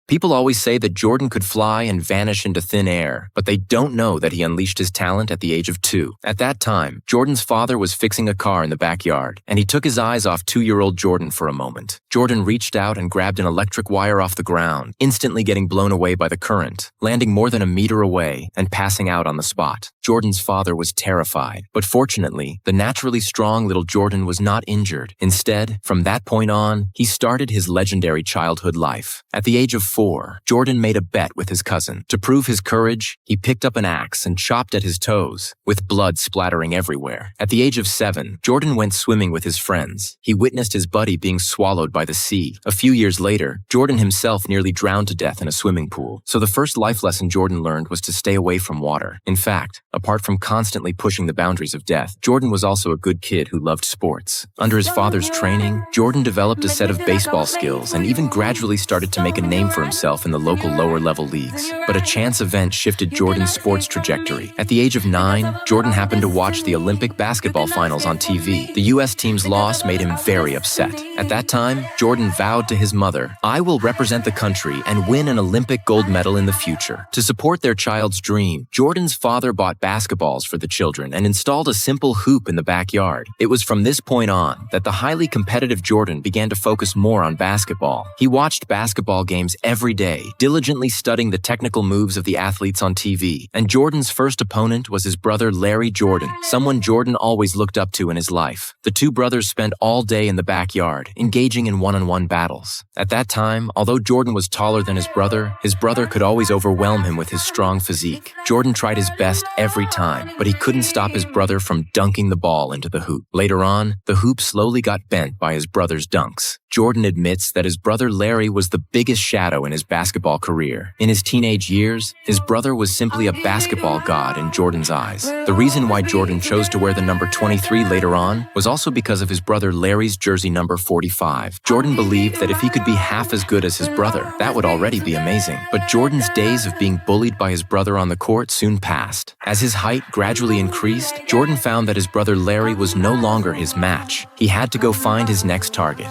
People always say that Jordan could fly and vanish into thin air, but they don't know that he unleashed his talent at the age of 2. At that time, Jordan's father was fixing a car in the backyard, and he took his eyes off 2-year-old Jordan for a moment. Jordan reached out and grabbed an electric wire off the ground, instantly getting blown away by the current, landing more than a meter away and passing out on the spot. Jordan's father was terrified, but fortunately, the naturally strong little Jordan was not injured. Instead, from that point on, he started his legendary childhood life. At the age of 4, Jordan made a bet with his cousin. To prove his courage, he picked up an axe and chopped at his toes, with blood splattering everywhere. At the age of 7, Jordan went swimming with his friends. He witnessed his buddy being swallowed by the sea. A few years later, Jordan himself nearly drowned to death in a swimming pool. So the first life lesson Jordan learned was to stay away from water. In fact, apart from constantly pushing the boundaries of death, Jordan was also a good kid who loved sports. Under his father's training, Jordan developed a set of baseball skills and even gradually started to make a name for himself in the local lower-level leagues. But a chance event shifted Jordan's sports trajectory. At the age of 9, Jordan happened to watch the Olympic basketball finals on TV. The U.S. team's loss made him very upset. At that time, Jordan vowed to his mother, "I will represent the country and win an Olympic gold medal in the future." To support their child's dream, Jordan's father bought basketballs for the children and installed a simple hoop in the backyard. It was from this point on that the highly competitive Jordan began to focus more on basketball. He watched basketball games every day, diligently studying the technical moves of the athletes on TV. And Jordan's first opponent was his brother Larry Jordan, someone Jordan always looked up to in his life. The two brothers spent all day in the backyard, engaging in one-on-one battles. At that time, although Jordan was taller than his brother could always overwhelm him with his strong physique. Jordan tried his best every time, but he couldn't stop his brother from dunking the ball into the hoop. Later on, the hoop slowly got bent by his brother's dunks. Jordan admits that his brother Larry was the biggest shadow in his basketball career. In his teenage years, his brother was simply a basketball god in Jordan's eyes. The reason why Jordan chose to wear the number 23 later on was also because of his brother Larry's jersey number 45. Jordan believed that if he could be half as good as his brother, that would already be amazing. But Jordan's days of being bullied by his brother on the court soon passed. As his height gradually increased, Jordan found that his brother Larry was no longer his match. He had to go find his next target.